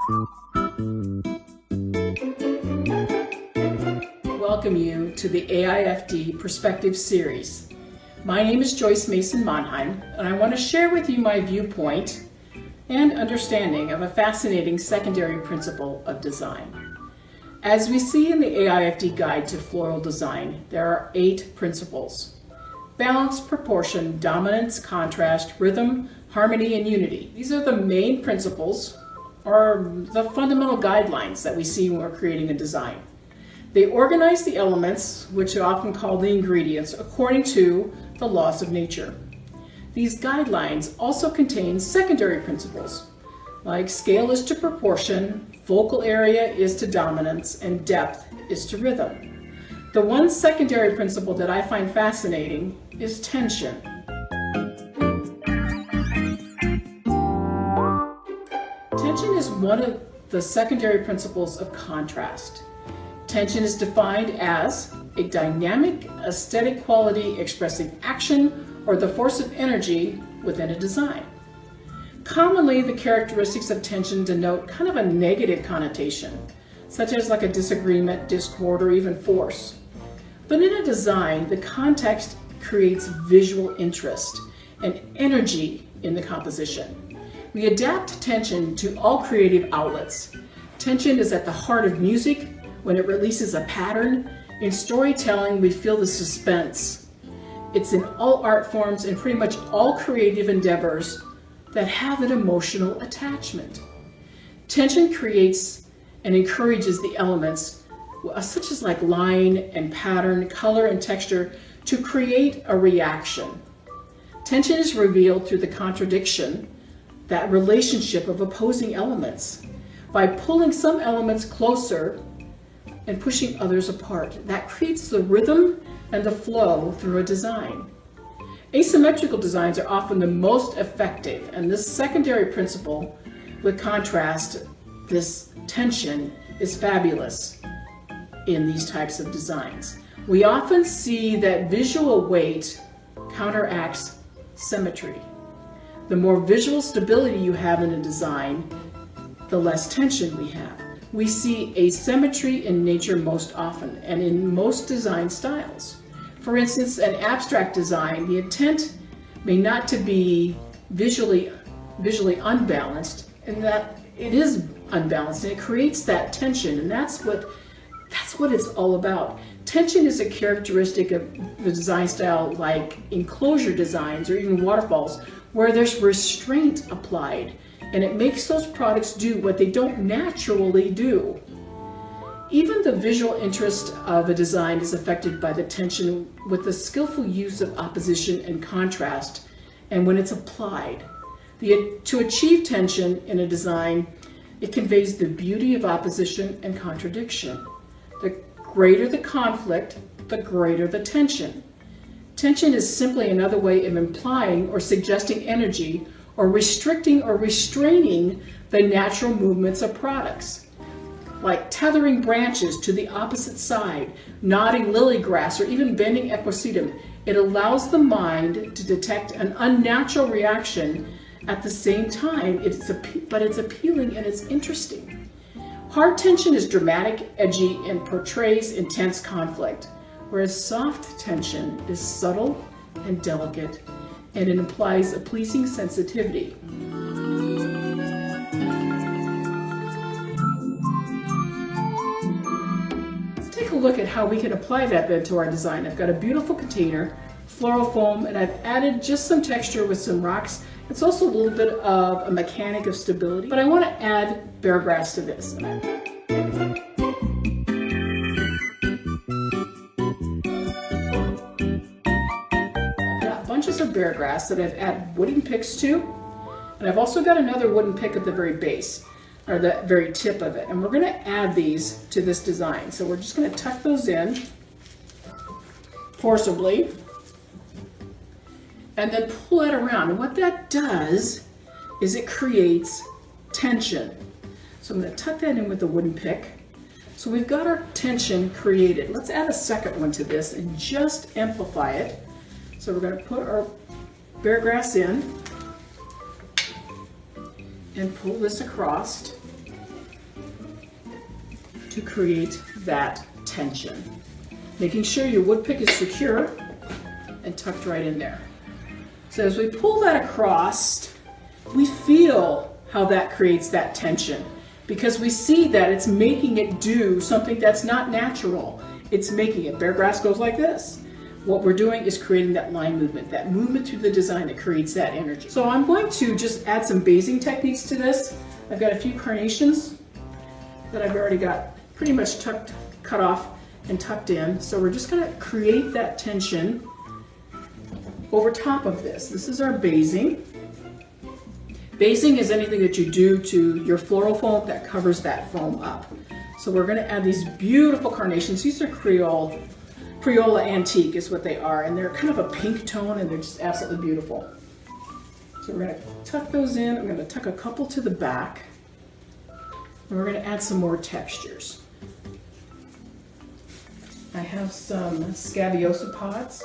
Welcome you to the AIFD Perspective Series. My name is Joyce Mason Monheim, and I want to share with you my viewpoint and understanding of a fascinating secondary principle of design. As we see in the AIFD Guide to Floral Design, there are 8 principles: balance, proportion, dominance, contrast, rhythm, harmony, and unity. These are the main principles, or the fundamental guidelines that we see when we're creating a design. They organize the elements, which are often called the ingredients, according to the laws of nature. These guidelines also contain secondary principles, like scale is to proportion, focal area is to dominance, and depth is to rhythm. The one secondary principle that I find fascinating is tension. Tension is one of the secondary principles of contrast. Tension is defined as a dynamic, aesthetic quality expressing action or the force of energy within a design. Commonly, the characteristics of tension denote kind of a negative connotation, such as like a disagreement, discord, or even force. But in a design, the context creates visual interest and energy in the composition. We adapt tension to all creative outlets. Tension is at the heart of music. When it releases a pattern, in storytelling we feel the suspense. It's in all art forms and pretty much all creative endeavors that have an emotional attachment. Tension creates and encourages the elements, such as like line and pattern, color and texture, to create a reaction. Tension is revealed through the contradiction, that relationship of opposing elements, by pulling some elements closer and pushing others apart. That creates the rhythm and the flow through a design. Asymmetrical designs are often the most effective, and this secondary principle with contrast, this tension, is fabulous in these types of designs. We often see that visual weight counteracts symmetry. The more visual stability you have in a design, the less tension we have. We see asymmetry in nature most often and in most design styles. For instance, an abstract design, the intent may not to be visually unbalanced, and that it is unbalanced, and it creates that tension, and that's what it's all about. Tension is a characteristic of the design style, like enclosure designs or even waterfalls, where there's restraint applied, and it makes those products do what they don't naturally do. Even the visual interest of a design is affected by the tension with the skillful use of opposition and contrast, and when it's applied. To achieve tension in a design, it conveys the beauty of opposition and contradiction. The greater the conflict, the greater the tension. Tension is simply another way of implying or suggesting energy, or restricting or restraining the natural movements of products, like tethering branches to the opposite side, nodding lily grass, or even bending equisetum. It allows the mind to detect an unnatural reaction at the same time, but it's appealing and it's interesting. Hard tension is dramatic, edgy, and portrays intense conflict, whereas soft tension is subtle and delicate, and it implies a pleasing sensitivity. Let's take a look at how we can apply that then to our design. I've got a beautiful container, floral foam, and I've added just some texture with some rocks. It's also a little bit of a mechanic of stability, but I want to add bear grass to this. Bunches of bear grass that I've added wooden picks to, and I've also got another wooden pick at the very base, or the very tip of it, and we're going to add these to this design. So we're just going to tuck those in forcibly and then pull it around, and what that does is it creates tension. So I'm going to tuck that in with the wooden pick. So we've got our tension created. Let's add a second one to this and just amplify it. So we're going to put our bear grass in and pull this across. to create that tension. Making sure your wood pick is secure and tucked right in there. So as we pull that across, we feel how that creates that tension because we see that it's making it do something that's not natural. It's making it. Bare grass goes like this. What we're doing is creating that line movement through the design that creates that energy. So I'm going to just add some basing techniques to this. I've got a few carnations that I've already got pretty much cut off and tucked in. So we're just going to create that tension over top of this. This is our basing. Basing is anything that you do to your floral foam that covers that foam up. So we're going to add these beautiful carnations. These are Crayola Antique is what they are, and they're kind of a pink tone and they're just absolutely beautiful. So we're going to tuck those in. I'm going to tuck a couple to the back, and we're going to add some more textures. I have some Scabiosa pods.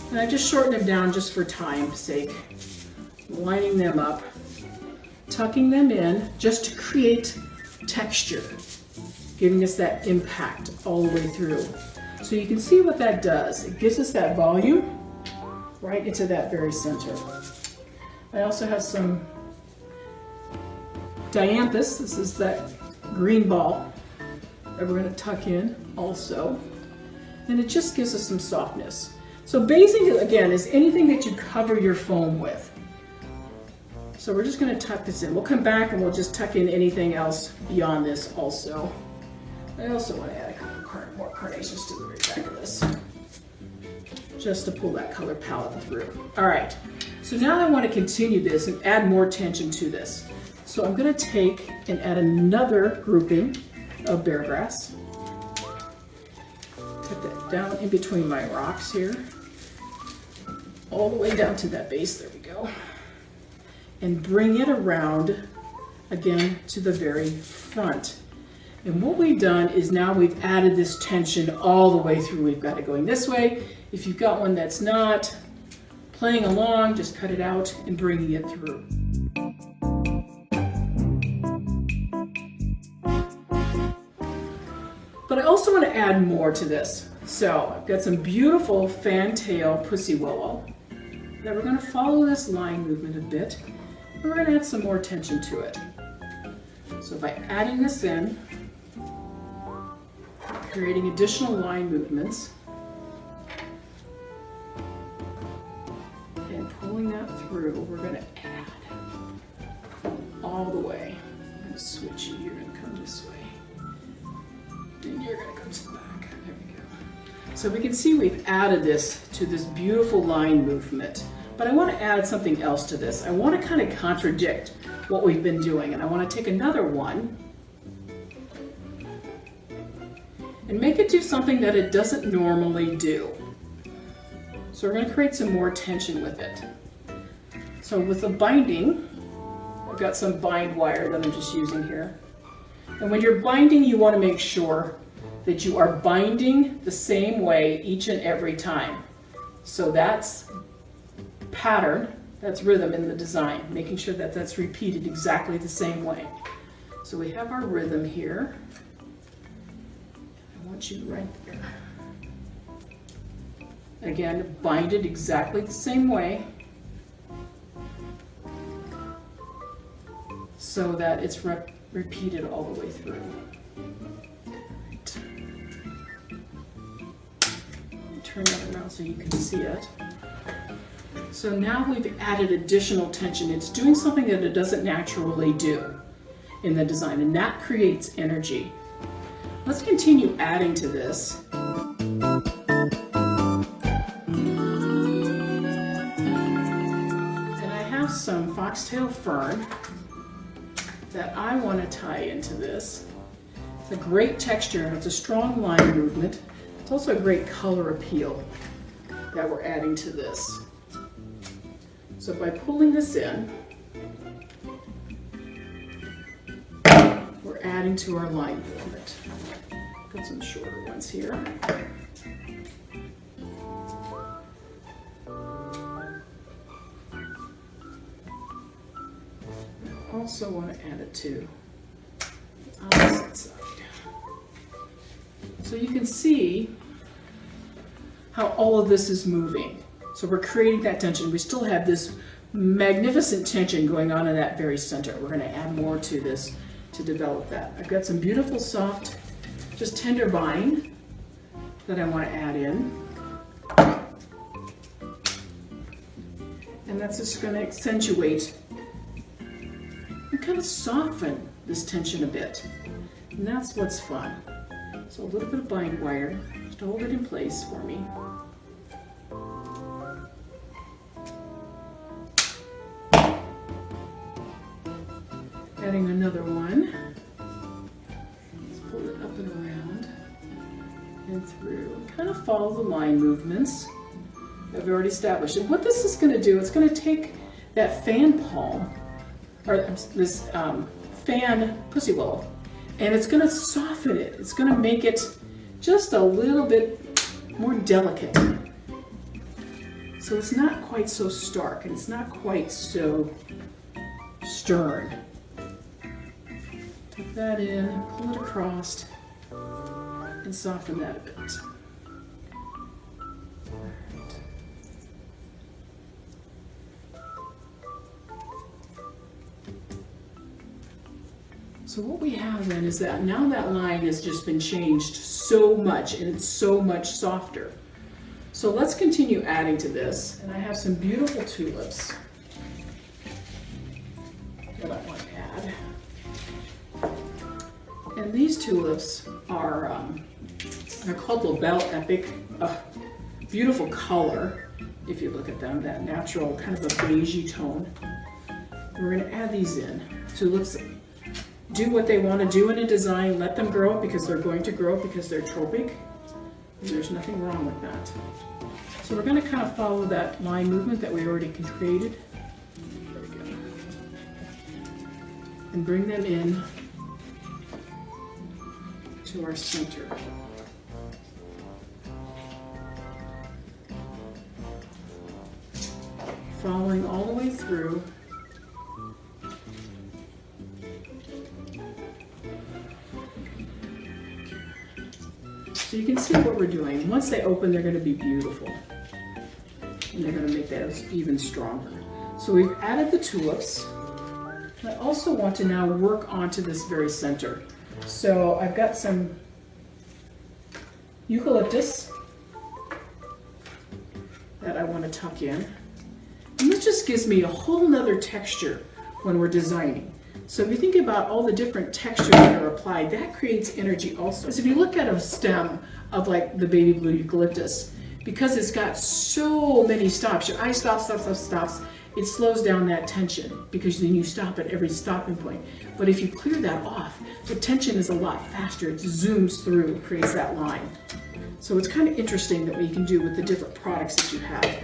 And I just shortened them down just for time's sake, lining them up, tucking them in just to create texture, giving us that impact all the way through. So you can see what that does. It gives us that volume right into that very center. I also have some dianthus. This is that green ball that we're going to tuck in also. And it just gives us some softness. So basing, again, is anything that you cover your foam with. So we're just going to tuck this in. We'll come back and we'll just tuck in anything else beyond this also. I also want to add a couple more carnations to the very back of this, just to pull that color palette through. All right, so now I want to continue this and add more tension to this. So I'm going to take and add another grouping of bare grass. Put that down in between my rocks here, all the way down to that base, there we go. And bring it around again to the very front. And what we've done is now we've added this tension all the way through. We've got it going this way. If you've got one that's not playing along, just cut it out and bringing it through. But I also want to add more to this. So I've got some beautiful fantail pussy willow that we're going to follow this line movement a bit. And we're going to add some more tension to it. So by adding this in, creating additional line movements, and pulling that through, we're going to add all the way. I'm going to switch you. You're going to come this way. And you're going to come to the back. There we go. So we can see we've added this to this beautiful line movement. But I want to add something else to this. I want to kind of contradict what we've been doing. And I want to take another one and make it do something that it doesn't normally do. So we're going to create some more tension with it. So with the binding, I've got some bind wire that I'm just using here. And when you're binding, you want to make sure that you are binding the same way each and every time. So that's pattern, that's rhythm in the design, making sure that that's repeated exactly the same way. So we have our rhythm here. I want you right there. Again, bind it exactly the same way so that it's repeated all the way through. Right. Turn that around so you can see it. So now we've added additional tension. It's doing something that it doesn't naturally do in the design, and that creates energy. Let's continue adding to this. And I have some foxtail fern that I want to tie into this. It's a great texture, and it's a strong line movement. It's also a great color appeal that we're adding to this. So by pulling this in, we're adding to our line movement. Got some shorter ones here. Also want to add it to the opposite side. So you can see how all of this is moving. So we're creating that tension. We still have this magnificent tension going on in that very center. We're going to add more to this to develop that. I've got some beautiful soft, just tender vine that I want to add in. And that's just going to accentuate and kind of soften this tension a bit. And that's what's fun. So a little bit of bind wire just to hold it in place for me. Adding another one. Let's pull it up and around and through. Kind of follow the line movements that we've already established. And what this is going to do, it's going to take that fan palm, or this fan pussy willow, and it's going to soften it. It's going to make it just a little bit more delicate. So it's not quite so stark and it's not quite so stern. Tuck that in, pull it across, and soften that a bit. So what we have then is that now that line has just been changed so much and it's so much softer. So let's continue adding to this. And I have some beautiful tulips that I want to add. And these tulips are they're called Lobel Epic. Beautiful color, if you look at them, that natural kind of a beigey tone. We're going to add these in. Tulips do what they want to do in a design, let them grow because they're going to grow because they're tropic. And there's nothing wrong with that. So we're going to kind of follow that line movement that we already created. There we go. And bring them in to our center. Following all the way through. So you can see what we're doing. Once they open, they're going to be beautiful. And they're going to make that even stronger. So we've added the tulips. I also want to now work onto this very center. So I've got some eucalyptus that I want to tuck in. And this just gives me a whole nother texture when we're designing. So if you think about all the different textures that are applied, that creates energy also. So if you look at a stem of like the baby blue eucalyptus, because it's got so many stops, your eye stops, it slows down that tension because then you stop at every stopping point. But if you clear that off, the tension is a lot faster. It zooms through, creates that line. So it's kind of interesting that what you can do with the different products that you have.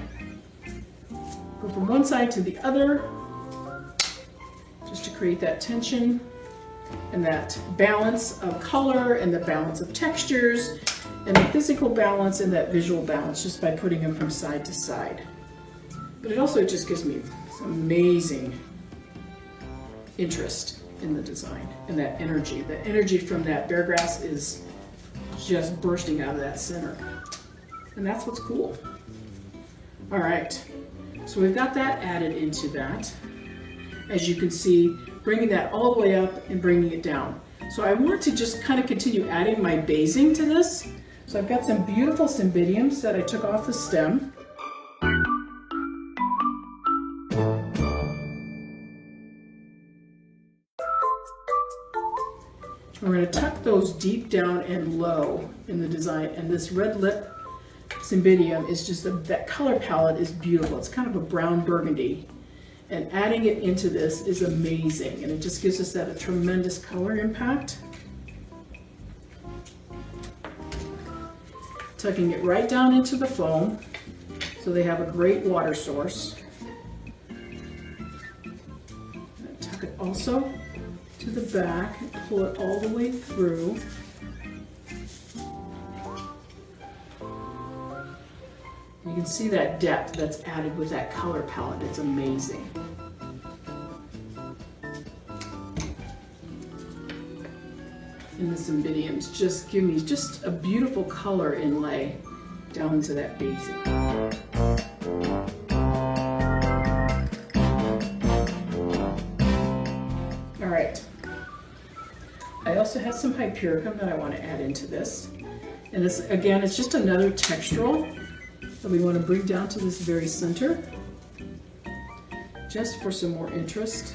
Go from one side to the other, just to create that tension and that balance of color and the balance of textures and the physical balance and that visual balance just by putting them from side to side. But it also just gives me some amazing interest in the design and that energy. The energy from that bear grass is just bursting out of that center. And that's what's cool. All right, so we've got that added into that. As you can see, bringing that all the way up and bringing it down. So I want to just kind of continue adding my basing to this. So I've got some beautiful cymbidiums that I took off the stem. We're going to tuck those deep down and low in the design. And this red lip cymbidium is just, that color palette is beautiful. It's kind of a brown burgundy. And adding it into this is amazing, and it just gives us that a tremendous color impact. Tucking it right down into the foam so they have a great water source. And tuck it also to the back and pull it all the way through. can see that depth that's added with that color palette. It's amazing. And the cymbidiums just give me just a beautiful color inlay down into that basing. All right. I also have some hypericum that I want to add into this. And this, again, it's just another textural that we want to bring down to this very center, just for some more interest.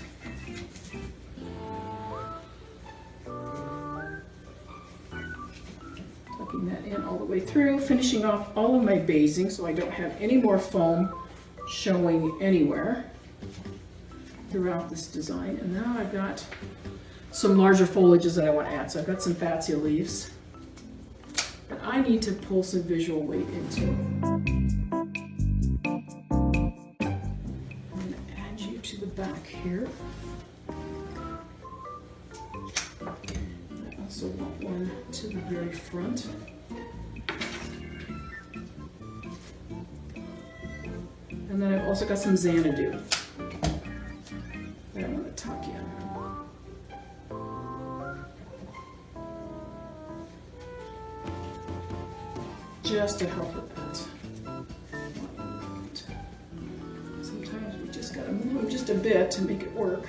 Tucking that in all the way through, finishing off all of my basing so I don't have any more foam showing anywhere throughout this design. And now I've got some larger foliages that I want to add. So I've got some Fatsia leaves that I need to pull some visual weight into. I'm going to add you to the back here. I also want one to the very front. And then I've also got some Xanadu that I want to tuck in. Just to help with that. Sometimes we just gotta move them just a bit to make it work.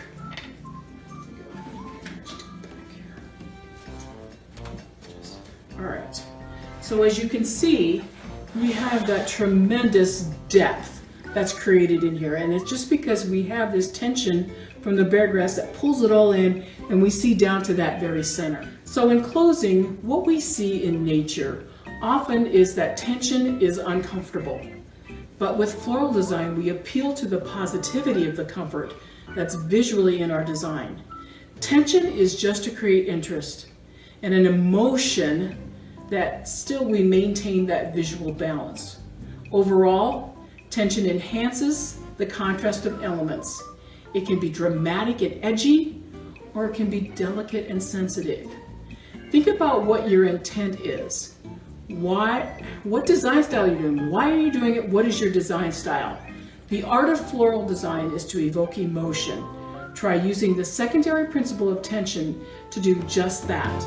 All right. So as you can see, we have that tremendous depth that's created in here, and it's just because we have this tension from the bear grass that pulls it all in, and we see down to that very center. So in closing, what we see in nature often is that tension is uncomfortable. But with floral design, we appeal to the positivity of the comfort that's visually in our design. Tension is just to create interest and an emotion that still we maintain that visual balance. Overall, tension enhances the contrast of elements. It can be dramatic and edgy, or it can be delicate and sensitive. Think about what your intent is. What design style are you doing? Why are you doing it? What is your design style? The art of floral design is to evoke emotion. Try using the secondary principle of tension to do just that.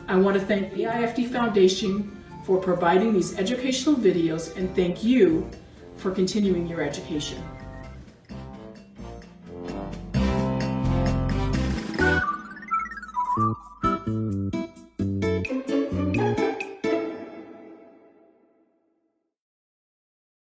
I want to thank the AIFD Foundation for providing these educational videos, and thank you for continuing your education.